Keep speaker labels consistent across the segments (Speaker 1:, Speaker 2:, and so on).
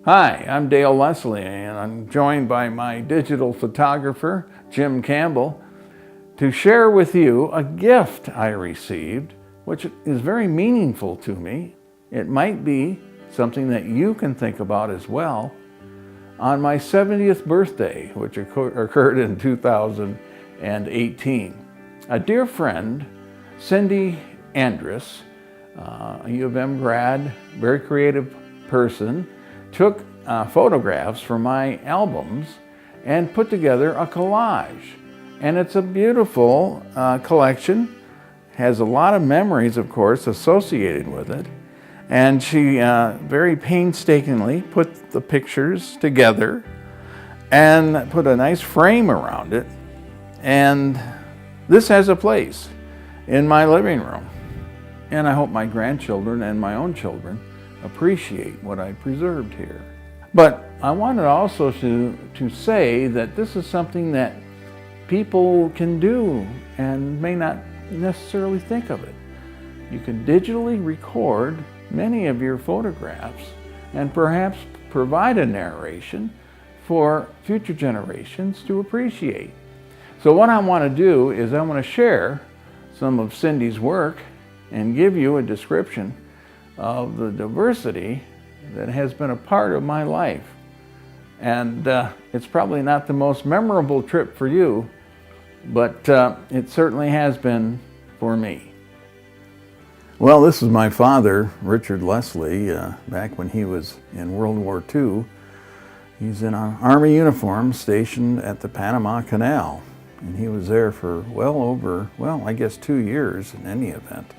Speaker 1: Hi, I'm Dale Leslie, and I'm joined by my digital photographer, Jim Campbell, to share with you a gift I received, which is very meaningful to me. It might be something that you can think about as well. On my 70th birthday, which occurred in 2018, a dear friend, Cindy Andress, a U of M grad, very creative person, took photographs from my albums and put together a collage. And it's a beautiful collection, has a lot of memories, of course, associated with it. And she very painstakingly put the pictures together and put a nice frame around it. And this has a place in my living room. And I hope my grandchildren and my own children appreciate what I preserved here. But I wanted also to say that this is something that people can do and may not necessarily think of it. You can digitally record many of your photographs and perhaps provide a narration for future generations to appreciate. So what I want to do is I want to share some of Cindy's work and give you a description of the diversity that has been a part of my life. And it's probably not the most memorable trip for you, but it certainly has been for me. Well, this is my father, Richard Leslie, back when he was in World War II. He's in an Army uniform stationed at the Panama Canal. And he was there for well over, I guess 2 years in any event.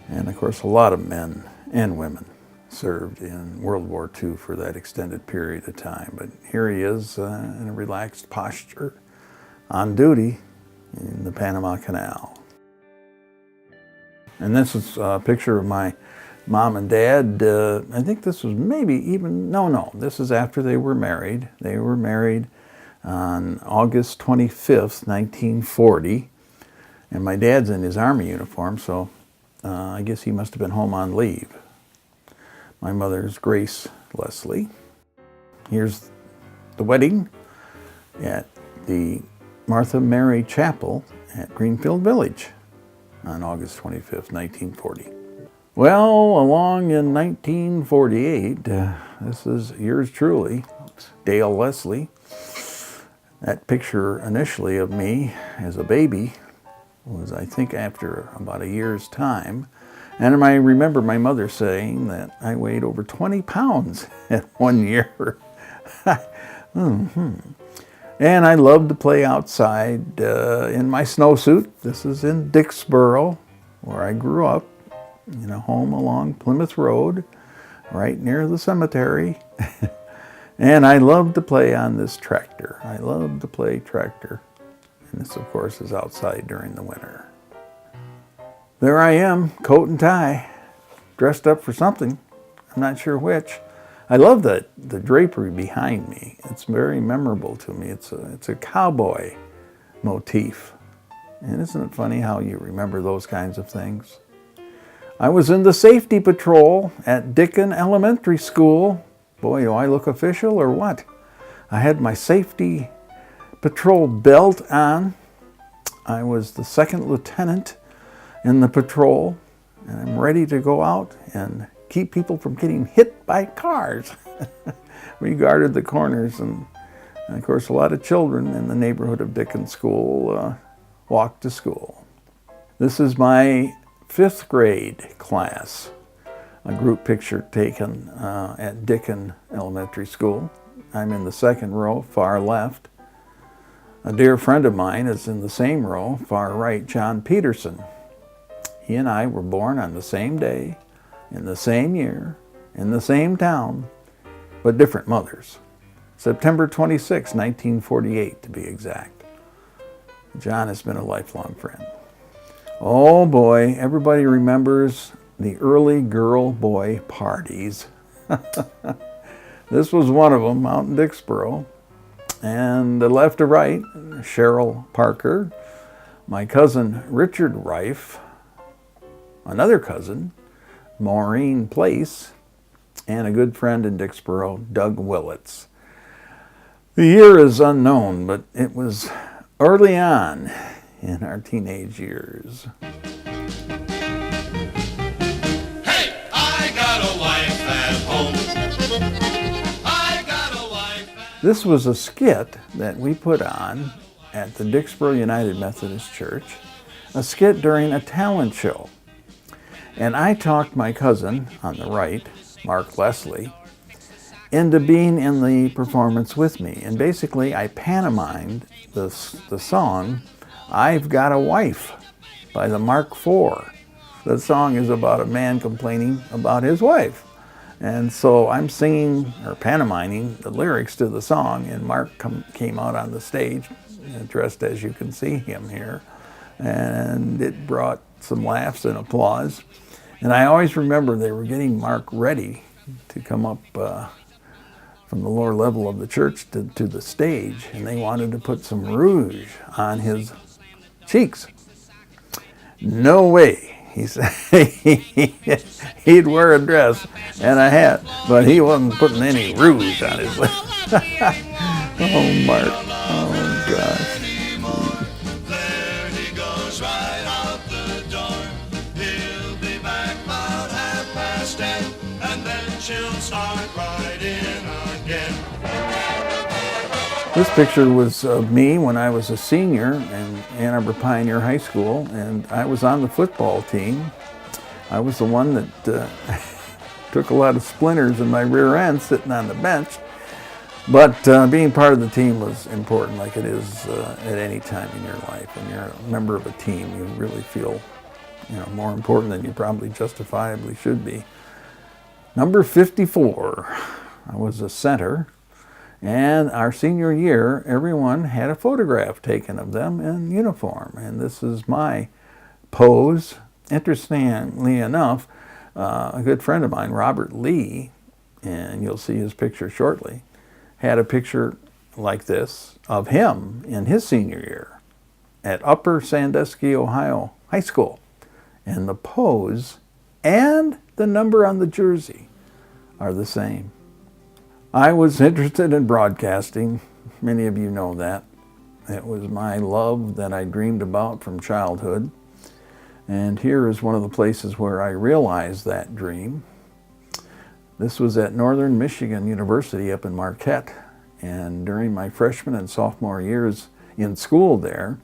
Speaker 1: And of course, a lot of men and women served in World War II for that extended period of time. But here he is in a relaxed posture on duty in the Panama Canal. And this is a picture of my mom and dad. I think this was maybe even, no, this is after they were married. They were married on August 25th, 1940. And my dad's in his Army uniform, so I guess he must have been home on leave. My mother's Grace Leslie. Here's the wedding at the Martha Mary Chapel at Greenfield Village on August 25th, 1940. Well, along in 1948, this is yours truly, Dale Leslie. That picture initially of me as a baby was, I think, after about a year's time. And I remember my mother saying that I weighed over 20 pounds at 1 year. And I loved to play outside in my snowsuit. This is in Dixboro, where I grew up, in a home along Plymouth Road, right near the cemetery. And I loved to play on this tractor. I loved to play tractor. And this, of course, is outside during the winter. There I am, coat and tie, dressed up for something. I'm not sure which. I love the drapery behind me. It's very memorable to me. It's a cowboy motif. And isn't it funny how you remember those kinds of things? I was in the safety patrol at Dicken Elementary School. Boy, do I look official or what? I had my safety patrol belt on. I was the second lieutenant in the patrol, and I'm ready to go out and keep people from getting hit by cars. We guarded the corners, and of course a lot of children in the neighborhood of Dicken School walked to school. This is my 5th grade class, a group picture taken at Dicken Elementary School. I'm in the second row, far left. A dear friend of mine is in the same row, far right, John Peterson. He and I were born on the same day, in the same year, in the same town, but different mothers. September 26, 1948 to be exact. John has been a lifelong friend. Oh boy, everybody remembers the early girl-boy parties. This was one of them out in Dixboro. And left to right, Cheryl Parker, my cousin Richard Reif, another cousin, Maureen Place, and a good friend in Dixboro, Doug Willits. The year is unknown, but it was early on in our teenage years.
Speaker 2: Hey, I got a wife at home. I got a wife at...
Speaker 1: This was a skit that we put on at the Dixboro United Methodist Church, a skit during a talent show. And I talked my cousin on the right, Mark Leslie, into being in the performance with me. And basically I pantomimed the song, I've Got a Wife by the Mark IV. The song is about a man complaining about his wife. And so I'm singing or pantomiming the lyrics to the song, and Mark came out on the stage, dressed as you can see him here. And it brought some laughs and applause. And I always remember they were getting Mark ready to come up from the lower level of the church to the stage, and they wanted to put some rouge on his cheeks. No way, he said. He'd wear a dress and a hat, but he wasn't putting any rouge on his lips. Oh, Mark. Oh, gosh.
Speaker 2: There he goes right out the door. He'll be back about 10:30, and then she'll start right in again.
Speaker 1: This picture was of me when I was a senior in Ann Arbor Pioneer High School, and I was on the football team. I was the one that took a lot of splinters in my rear end sitting on the bench. But being part of the team was important, like it is at any time in your life. When you're a member of a team, you really feel, more important than you probably justifiably should be. Number 54, I was a center, and our senior year, everyone had a photograph taken of them in uniform, and this is my pose. Interestingly enough, a good friend of mine, Robert Lee, and you'll see his picture shortly, had a picture like this of him in his senior year at Upper Sandusky, Ohio High School. And the pose and the number on the jersey are the same. I was interested in broadcasting. Many of you know that. It was my love that I dreamed about from childhood. And here is one of the places where I realized that dream. This was at Northern Michigan University up in Marquette, and during my freshman and sophomore years in school there,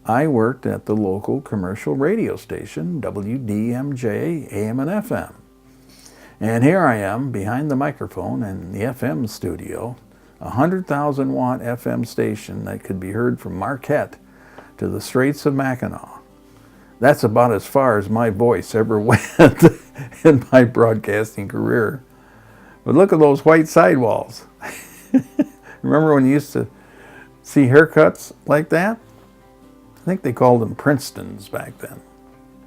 Speaker 1: I worked at the local commercial radio station, WDMJ AM and FM. And here I am behind the microphone in the FM studio, a 100,000 watt FM station that could be heard from Marquette to the Straits of Mackinac. That's about as far as my voice ever went in my broadcasting career. But look at those white sidewalls. Remember when you used to see haircuts like that? I think they called them Princetons back then.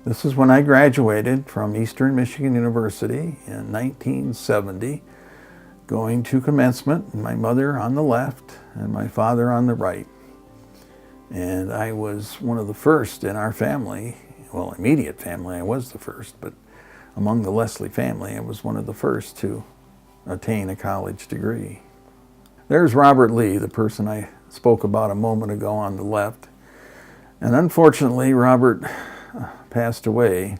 Speaker 1: This is when I graduated from Eastern Michigan University in 1970, going to commencement, my mother on the left and my father on the right. And I was one of the first in our family, well, immediate family, I was the first, but among the Leslie family, I was one of the first to attain a college degree. There's Robert Lee, the person I spoke about a moment ago on the left. And unfortunately, Robert passed away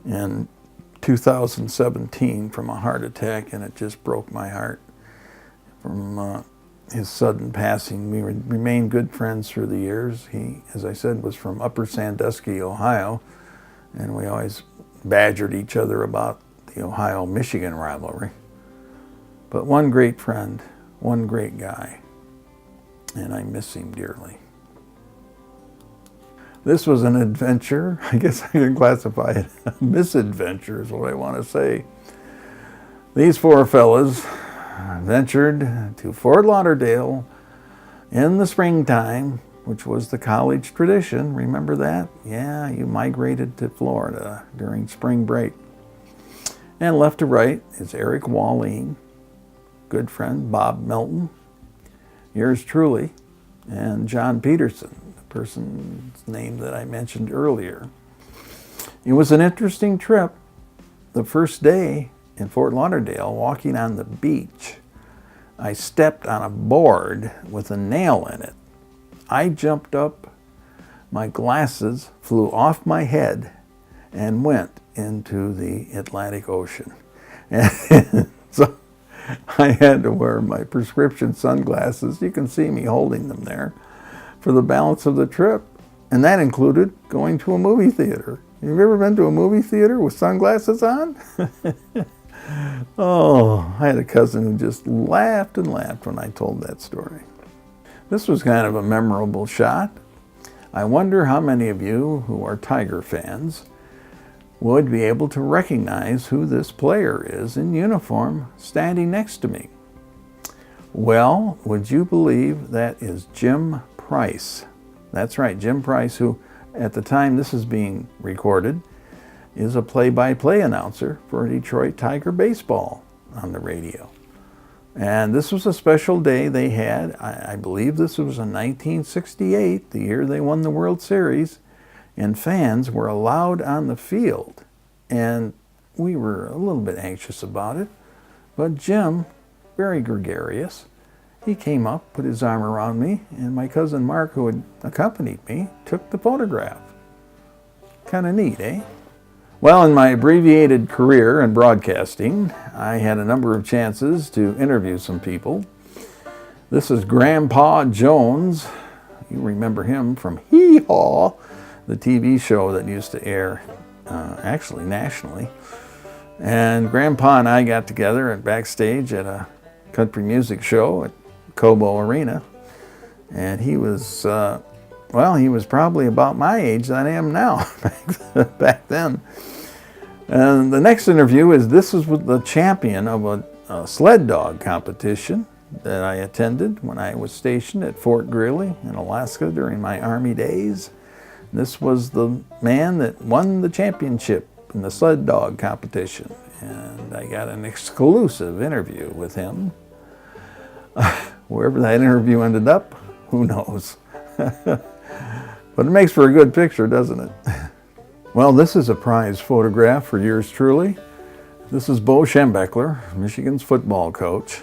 Speaker 1: in 2017 from a heart attack, and it just broke my heart from his sudden passing. We remained good friends through the years. He, as I said, was from Upper Sandusky, Ohio, and we always badgered each other about the Ohio-Michigan rivalry. But one great friend, one great guy, and I miss him dearly. This was an adventure. I guess I can classify it a misadventure is what I want to say. These four fellas ventured to Fort Lauderdale in the springtime, which was the college tradition. Remember that? Yeah, you migrated to Florida during spring break. And left to right is Eric Walling, good friend Bob Melton, yours truly, and John Peterson, the person's name that I mentioned earlier. It was an interesting trip. The first day in Fort Lauderdale, walking on the beach, I stepped on a board with a nail in it. I jumped up, my glasses flew off my head and went into the Atlantic Ocean. And so I had to wear my prescription sunglasses. You can see me holding them there for the balance of the trip. And that included going to a movie theater. You've ever been to a movie theater with sunglasses on? Oh, I had a cousin who just laughed and laughed when I told that story. This was kind of a memorable shot. I wonder how many of you who are Tiger fans would be able to recognize who this player is in uniform standing next to me. Well, would you believe that is Jim Price? That's right, Jim Price, who at the time this is being recorded, is a play-by-play announcer for Detroit Tiger baseball on the radio. And this was a special day they had. I believe this was in 1968, the year they won the World Series, and fans were allowed on the field. And we were a little bit anxious about it, but Jim, very gregarious, he came up, put his arm around me, and my cousin Mark, who had accompanied me, took the photograph. Kind of neat, eh? Well, in my abbreviated career in broadcasting, I had a number of chances to interview some people. This is Grandpa Jones. You remember him from Hee Haw, the TV show that used to air actually nationally. And Grandpa and I got together and backstage at a country music show at Cobo Arena. And he was, he was probably about my age than I am now back then. And the next interview this is with the champion of a sled dog competition that I attended when I was stationed at Fort Greely in Alaska during my Army days. This was the man that won the championship in the sled dog competition. And I got an exclusive interview with him. Wherever that interview ended up, who knows? But it makes for a good picture, doesn't it? Well, this is a prize photograph for yours truly. This is Bo Schembechler, Michigan's football coach.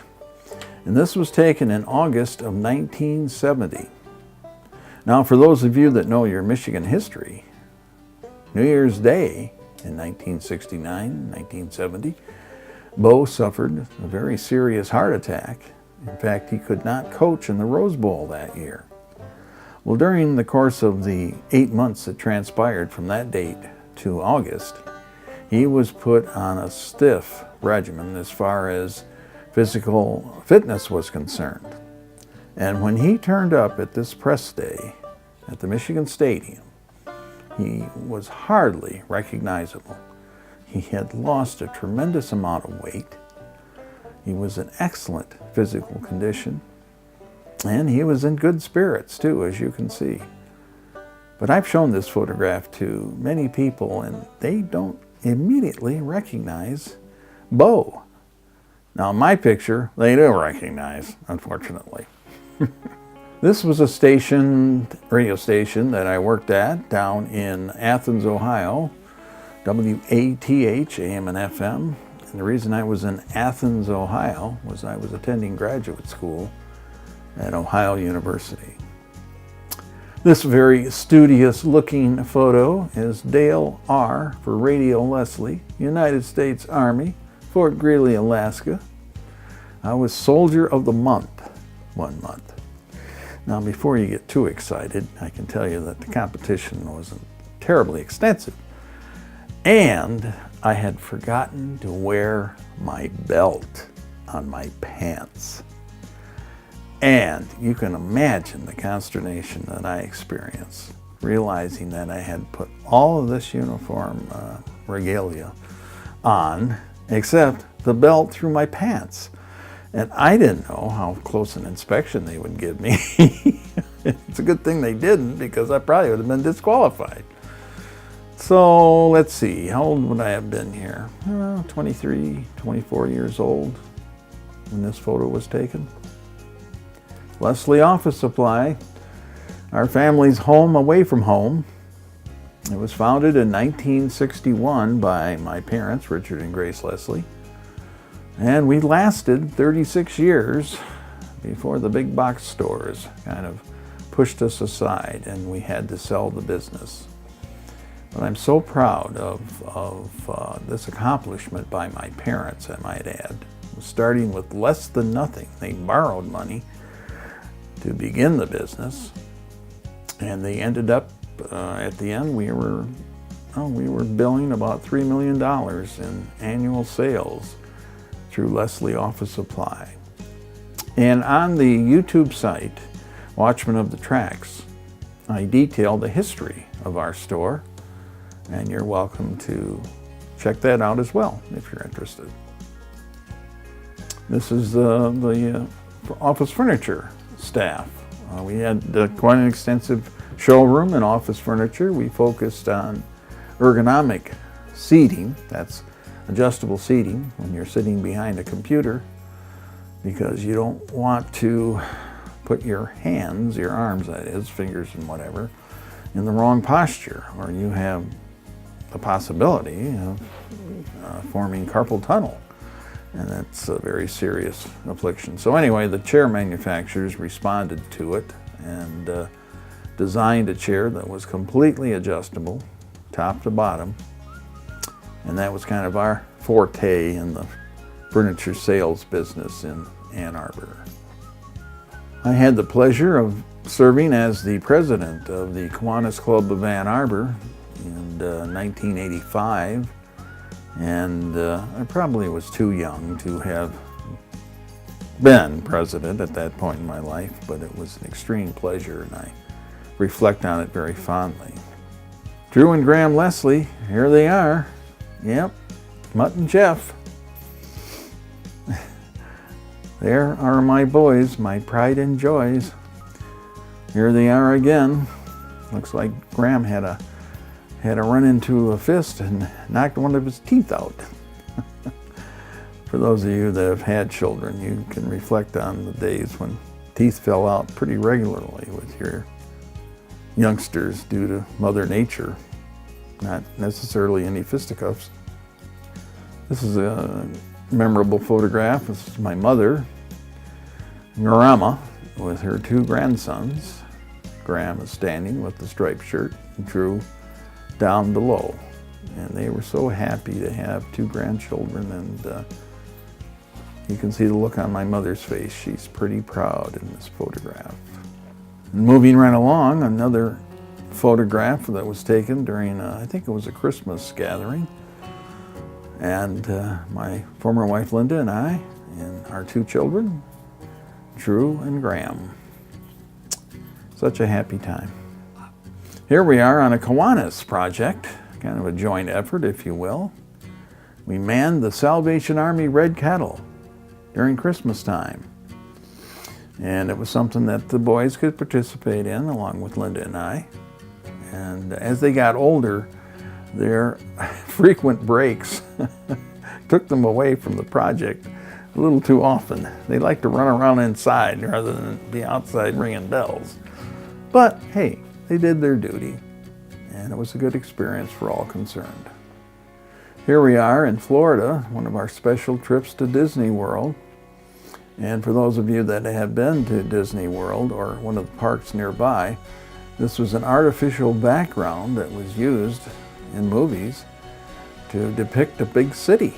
Speaker 1: And this was taken in August of 1970. Now, for those of you that know your Michigan history, New Year's Day in 1969, 1970, Bo suffered a very serious heart attack. In fact, he could not coach in the Rose Bowl that year. Well, during the course of the 8 months that transpired from that date to August, he was put on a stiff regimen as far as physical fitness was concerned. And when he turned up at this press day at the Michigan Stadium, he was hardly recognizable. He had lost a tremendous amount of weight. He was in excellent physical condition. And he was in good spirits too, as you can see. But I've shown this photograph to many people and they don't immediately recognize Bo. Now my picture, they do recognize, unfortunately. This was a radio station that I worked at down in Athens, Ohio, WATH, AM and FM. And the reason I was in Athens, Ohio was I was attending graduate school at Ohio University. This very studious looking photo is Dale R. for Radio Leslie, United States Army, Fort Greely, Alaska. I was Soldier of the Month 1 month. Now before you get too excited, I can tell you that the competition wasn't terribly extensive. And I had forgotten to wear my belt on my pants. And you can imagine the consternation that I experienced, realizing that I had put all of this uniform regalia on, except the belt through my pants. And I didn't know how close an inspection they would give me. It's a good thing they didn't, because I probably would have been disqualified. So let's see, how old would I have been here? 23, 24 years old when this photo was taken. Leslie Office Supply, our family's home away from home. It was founded in 1961 by my parents, Richard and Grace Leslie. And we lasted 36 years before the big box stores kind of pushed us aside and we had to sell the business. But I'm so proud of this accomplishment by my parents, I might add. Starting with less than nothing. They borrowed money to begin the business, and they ended up, at the end, we were billing about $3 million in annual sales through Leslie Office Supply. And on the YouTube site, Watchman of the Tracks, I detail the history of our store, and you're welcome to check that out as well if you're interested. This is the office furniture staff. We had quite an extensive showroom and office furniture. We focused on ergonomic seating. That's adjustable seating when you're sitting behind a computer, because you don't want to put your hands, your arms that is, fingers and whatever, in the wrong posture, or you have the possibility of forming carpal tunnel, and that's a very serious affliction. So anyway, the chair manufacturers responded to it and designed a chair that was completely adjustable, top to bottom, and that was kind of our forte in the furniture sales business in Ann Arbor. I had the pleasure of serving as the president of the Kiwanis Club of Ann Arbor in 1985, and I probably was too young to have been president at that point in my life, but it was an extreme pleasure and I reflect on it very fondly. Drew and Graham Leslie, here they are. Yep, Mutt and Jeff. There are my boys, my pride and joys. Here they are again. Looks like Graham had a run into a fist and knocked one of his teeth out. For those of you that have had children, you can reflect on the days when teeth fell out pretty regularly with your youngsters due to Mother Nature, not necessarily any fisticuffs. This is a memorable photograph. This is my mother, Grandma, with her two grandsons. Graham is standing with the striped shirt, and Drew down below. And they were so happy to have two grandchildren, and you can see the look on my mother's face. She's pretty proud in this photograph. And moving right along, another photograph that was taken during, I think it was a Christmas gathering. And my former wife Linda and I, and our two children, Drew and Graham. Such a happy time. Here we are on a Kiwanis project, kind of a joint effort, if you will. We manned the Salvation Army Red Kettle during Christmas time. And it was something that the boys could participate in, along with Linda and I. And as they got older, their frequent breaks took them away from the project a little too often. They like to run around inside rather than be outside ringing bells. But hey, they did their duty, and it was a good experience for all concerned. Here we are in Florida, one of our special trips to Disney World. And for those of you that have been to Disney World or one of the parks nearby, this was an artificial background that was used in movies to depict a big city.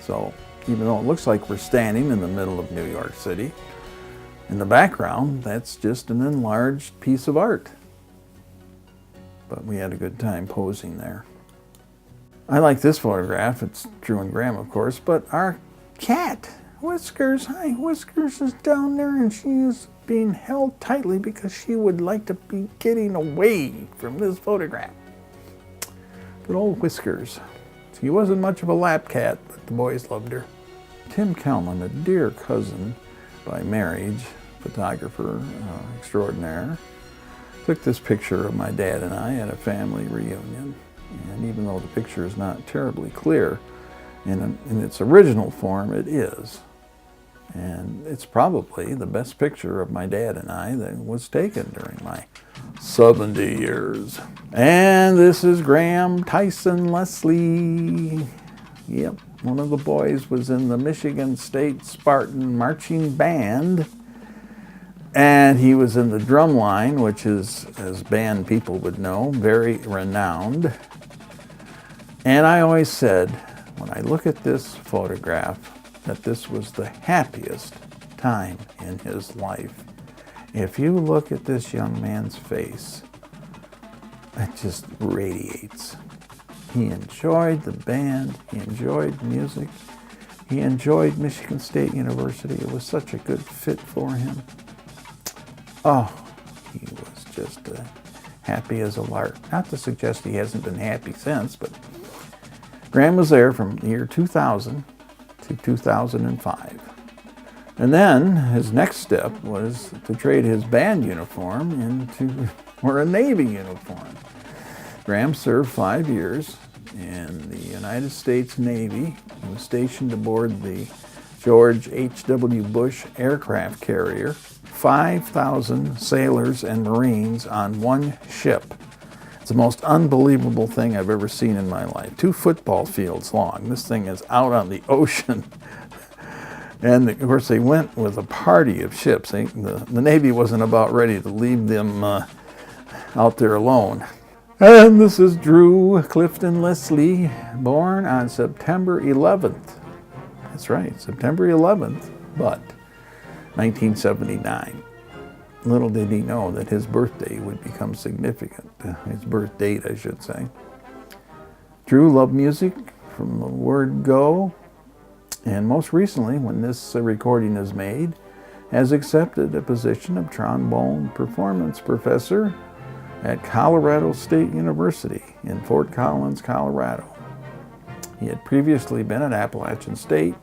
Speaker 1: So even though it looks like we're standing in the middle of New York City, in the background, that's just an enlarged piece of art. But we had a good time posing there. I like this photograph. It's Drew and Graham, of course, but our cat, Whiskers, hi, Whiskers is down there, and she is being held tightly because she would like to be getting away from this photograph. Good old Whiskers. She wasn't much of a lap cat, but the boys loved her. Tim Kelman, a dear cousin by marriage, photographer extraordinaire, took this picture of my dad and I at a family reunion. And even though the picture is not terribly clear, in its original form, it is. And it's probably the best picture of my dad and I that was taken during my 70 years. And this is Graham, Tyson, Leslie. Yep, One of the boys was in the Michigan State Spartan Marching Band, and he was in the drum line, which is, as band people would know, very renowned. And I always said, when I look at this photograph, that this was the happiest time in his life. If you look at this young man's face, it just radiates. He enjoyed the band, he enjoyed music, he enjoyed Michigan State University. It was such a good fit for him. Oh, he was just happy as a lark. Not to suggest he hasn't been happy since, but Graham was there from the year 2000 to 2005. And then his next step was to trade his band uniform for a Navy uniform. Graham served 5 years in the United States Navy. He was stationed aboard the George H.W. Bush aircraft carrier. 5,000 sailors and Marines on one ship. It's the most unbelievable thing I've ever seen in my life. 2 football fields long. This thing is out on the ocean. And of course they went with a party of ships. The Navy wasn't about ready to leave them out there alone. And this is Drew Clifton Leslie, born on September 11th. That's right, September 11th, but 1979. Little did he know that his birthday would become significant, his birth date, I should say. Drew loved music from the word go, and most recently, when this recording is made, has accepted a position of trombone performance professor at Colorado State University in Fort Collins, Colorado. He had previously been at Appalachian State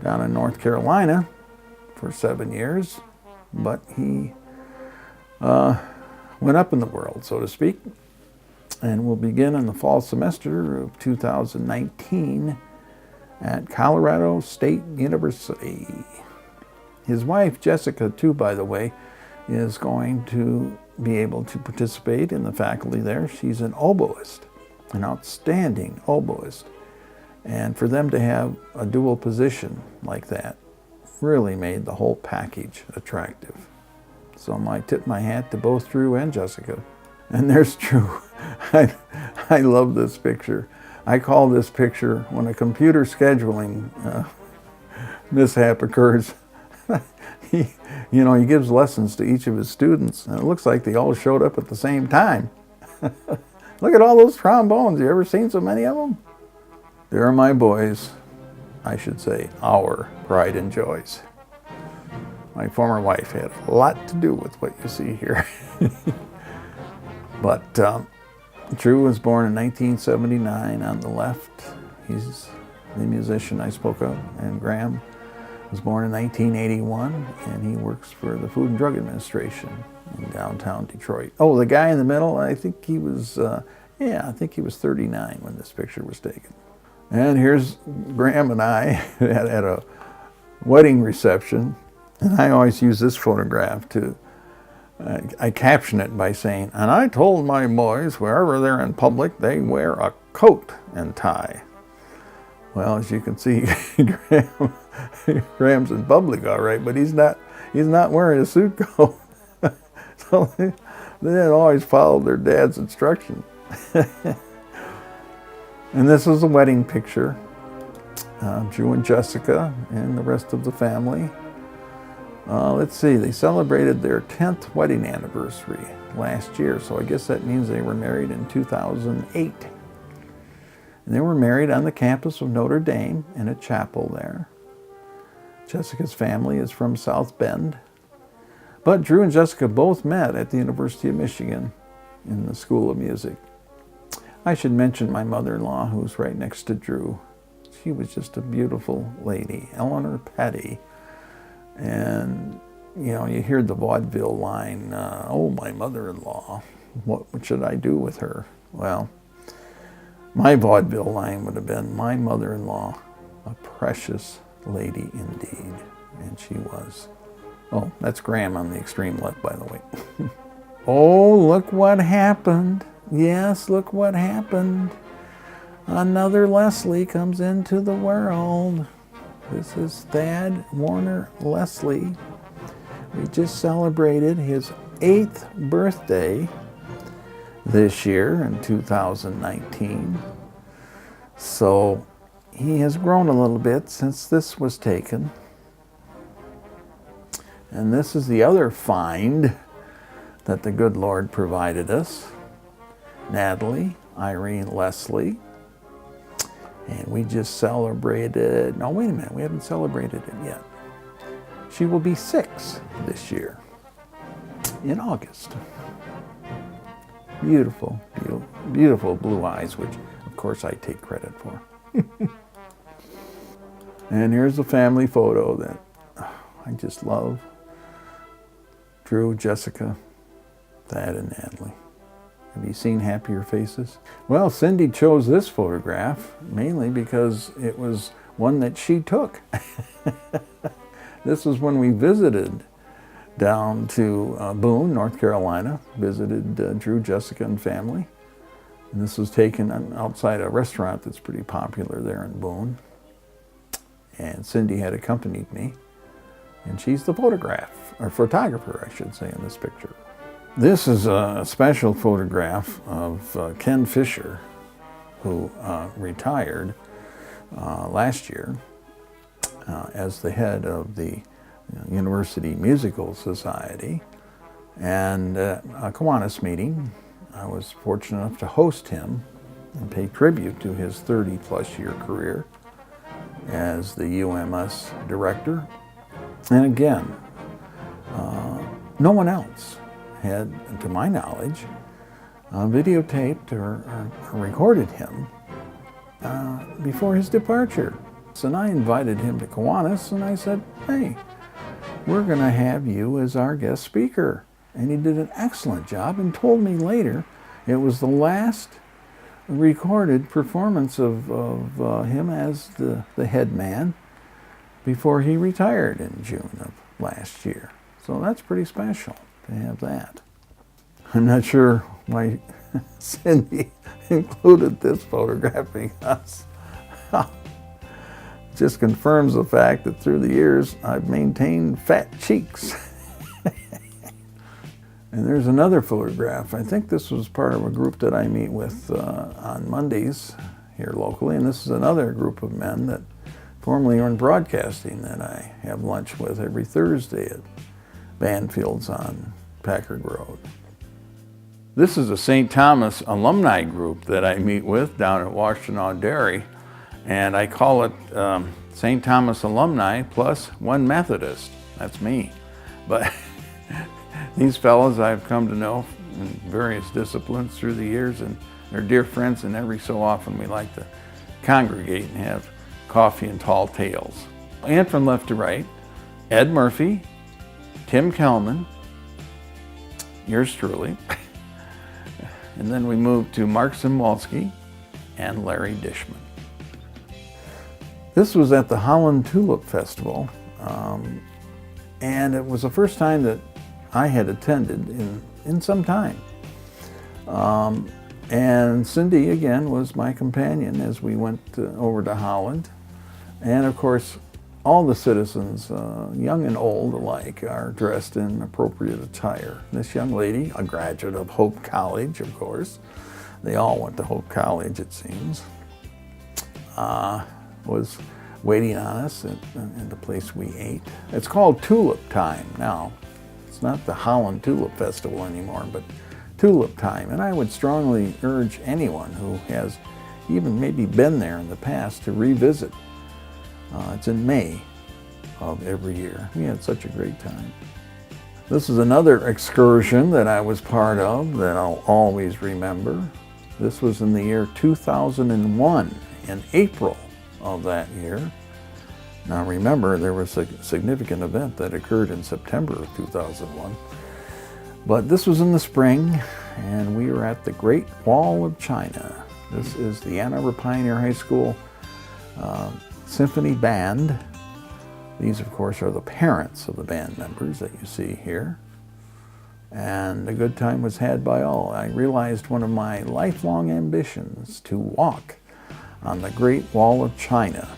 Speaker 1: down in North Carolina for 7 years, but he went up in the world, so to speak, and will begin in the fall semester of 2019 at Colorado State University. His wife, Jessica, too, by the way, is going to be able to participate in the faculty there. She's an oboist, an outstanding oboist. And for them to have a dual position like that really made the whole package attractive. So I tip my hat to both Drew and Jessica. And there's Drew. I love this picture. I call this picture, when a computer scheduling mishap occurs, he gives lessons to each of his students, and it looks like they all showed up at the same time. Look at all those trombones. You ever seen so many of them? There are my boys, I should say, our pride and joys. My former wife had a lot to do with what you see here. But Drew was born in 1979 on the left. He's the musician I spoke of, and Graham was born in 1981, and he works for the Food and Drug Administration in downtown Detroit. Oh, the guy in the middle, I think he was 39 when this picture was taken. And here's Graham and I at a wedding reception, and I always use this photograph to, I caption it by saying, and I told my boys wherever they're in public, they wear a coat and tie. Well, as you can see, Graham's in public all right, but he's not wearing a suit coat. So they didn't always follow their dad's instruction. And this is a wedding picture. Drew and Jessica and the rest of the family. Let's see, they celebrated their 10th wedding anniversary last year, so I guess that means they were married in 2008. And they were married on the campus of Notre Dame in a chapel there. Jessica's family is from South Bend. But Drew and Jessica both met at the University of Michigan in the School of Music. I should mention my mother-in-law, who's right next to Drew. She was just a beautiful lady, Eleanor Petty. And, you hear the vaudeville line, oh, my mother-in-law, what should I do with her? Well, my vaudeville line would have been, my mother-in-law, a precious lady indeed. And she was. Oh, that's Graham on the extreme left, by the way. Oh, look what happened. Yes, look what happened. Another Leslie comes into the world. This is Thad Warner Leslie. We just celebrated his 8th birthday this year in 2019. So he has grown a little bit since this was taken. And this is the other find that the good Lord provided us. Natalie Irene Leslie. And we just celebrated, no, wait a minute, we haven't celebrated it yet. She will be 6 this year, in August. Beautiful, beautiful, beautiful blue eyes, which of course I take credit for. And here's a family photo that I just love. Drew, Jessica, Thad, and Natalie. Have you seen happier faces? Well, Cindy chose this photograph mainly because it was one that she took. This was when we visited down to Boone, North Carolina, visited Drew, Jessica, and family. And this was taken outside a restaurant that's pretty popular there in Boone. And Cindy had accompanied me. And she's the photographer, I should say, in this picture. This is a special photograph of Ken Fisher, who retired last year as the head of the University Musical Society. And a Kiwanis meeting, I was fortunate enough to host him and pay tribute to his 30-plus year career as the UMS director. And again, no one else had, to my knowledge, videotaped or recorded him before his departure. So I invited him to Kiwanis, and I said, hey, we're going to have you as our guest speaker. And he did an excellent job and told me later it was the last recorded performance of him as the head man before he retired in June of last year. So that's pretty special to have that. I'm not sure why Cindy included this photograph because it just confirms the fact that through the years I've maintained fat cheeks. And there's another photograph. I think this was part of a group that I meet with on Mondays here locally, and this is another group of men that formerly are in broadcasting that I have lunch with every Thursday at Banfields on Packard Road. This is a St. Thomas alumni group that I meet with down at Washtenaw Dairy, and I call it St. Thomas Alumni plus one Methodist. That's me. But these fellows I've come to know in various disciplines through the years, and they're dear friends, and every so often we like to congregate and have coffee and tall tales. And from left to right, Ed Murphy, Tim Kelman, yours truly, and then we move to Mark Zimwalski and Larry Dishman. This was at the Holland Tulip Festival, and it was the first time that I had attended in some time. And Cindy, again, was my companion as we went over to Holland. And of course, all the citizens, young and old alike, are dressed in appropriate attire. This young lady, a graduate of Hope College, of course, they all went to Hope College, it seems, was waiting on us at the place we ate. It's called Tulip Time now. It's not the Holland Tulip Festival anymore, but Tulip Time. And I would strongly urge anyone who has even maybe been there in the past to revisit. It's in May of every year. We had such a great time. This is another excursion that I was part of that I'll always remember. This was in the year 2001, in April of that year. Now remember, there was a significant event that occurred in September of 2001. But this was in the spring, and we were at the Great Wall of China. This is the Ann Arbor Pioneer High School Symphony Band. These, of course, are the parents of the band members that you see here. And a good time was had by all. I realized one of my lifelong ambitions to walk on the Great Wall of China,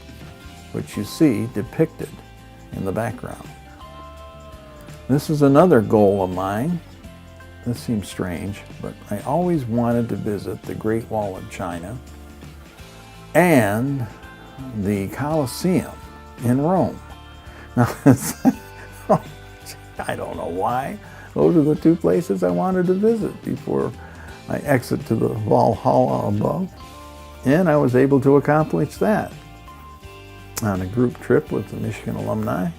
Speaker 1: which you see depicted in the background. This is another goal of mine. This seems strange, but I always wanted to visit the Great Wall of China and the Colosseum in Rome. Now, I don't know why. Those are the two places I wanted to visit before I exit to the Valhalla above. And I was able to accomplish that on a group trip with the Michigan alumni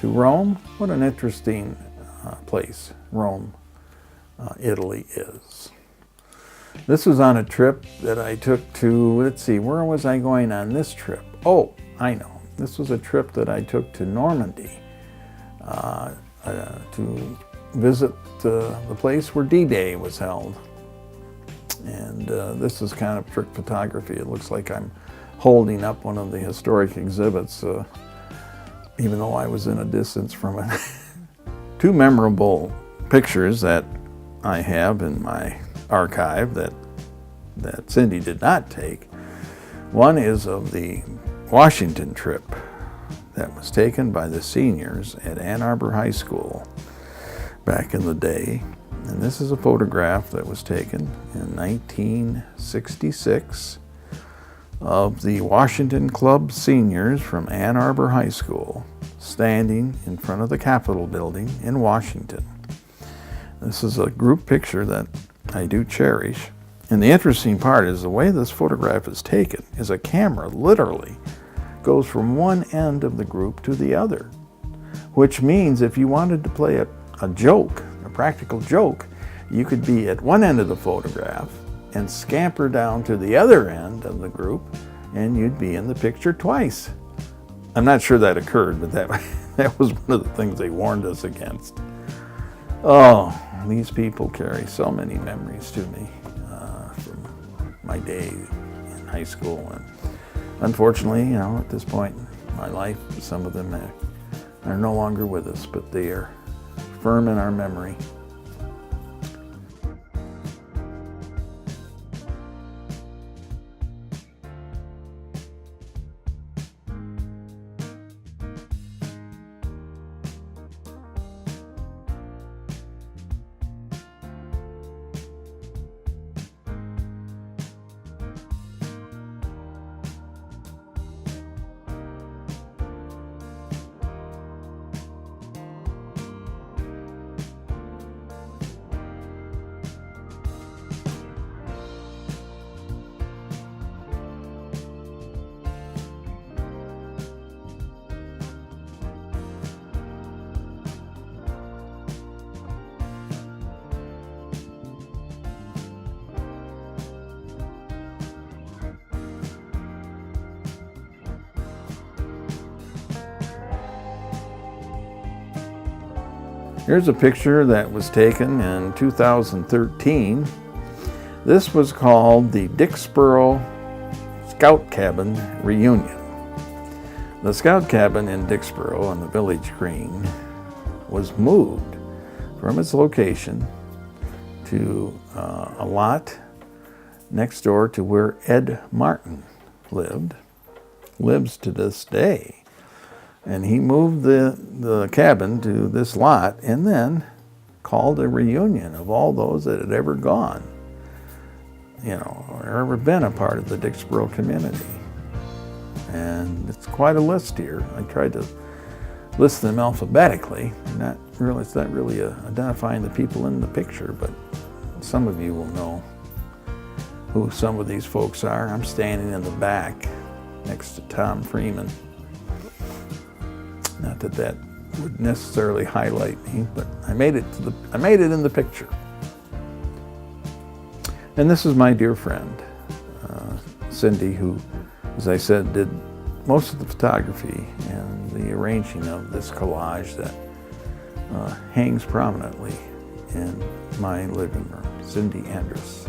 Speaker 1: to Rome. What an interesting place Rome, Italy is. This was on a trip that I took to, let's see, where was I going on this trip? Oh, I know. This was a trip that I took to Normandy to visit the place where D-Day was held. And this is kind of trick photography. It looks like I'm holding up one of the historic exhibits, even though I was in a distance from it. Two memorable pictures that I have in my archive that Cindy did not take. One is of the Washington trip that was taken by the seniors at Ann Arbor High School back in the day. And this is a photograph that was taken in 1966 of the Washington Club seniors from Ann Arbor High School standing in front of the Capitol building in Washington. This is a group picture that I do cherish. And the interesting part is the way this photograph is taken is a camera literally goes from one end of the group to the other, which means if you wanted to play a joke, a practical joke, you could be at one end of the photograph and scamper down to the other end of the group and you'd be in the picture twice. I'm not sure that occurred, but that was one of the things they warned us against. Oh, these people carry so many memories to me from my day in high school. And unfortunately, you know, at this point in my life, some of them are no longer with us, but they are firm in our memory. Here's a picture that was taken in 2013. This was called the Dicksboro Scout Cabin Reunion. The Scout Cabin in Dicksboro on the Village Green was moved from its location to a lot next door to where Ed Martin lives to this day. And he moved the cabin to this lot and then called a reunion of all those that had ever gone, you know, or ever been a part of the Dicksboro community. And it's quite a list here. I tried to list them alphabetically. It's not really identifying the people in the picture, but some of you will know who some of these folks are. I'm standing in the back next to Tom Freeman. Not that that would necessarily highlight me, but I made it in the picture. And this is my dear friend, Cindy, who, as I said, did most of the photography and the arranging of this collage that hangs prominently in my living room. Cindy Andress.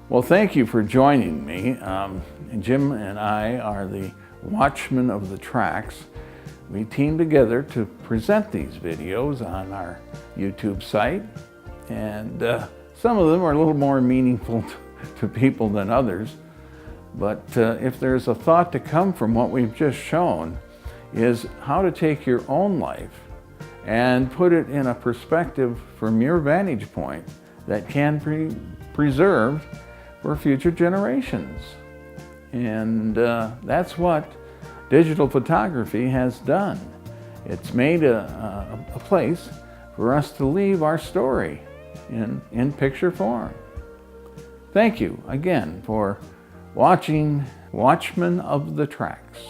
Speaker 1: Well, thank you for joining me. Jim and I are the Watchmen of the Tracks. We teamed together to present these videos on our YouTube site, and some of them are a little more meaningful to people than others. But if there's a thought to come from what we've just shown, is how to take your own life and put it in a perspective from your vantage point that can be preserved for future generations. And that's what digital photography has done. It's made a place for us to leave our story in picture form. Thank you again for watching Watchman of the Tracks.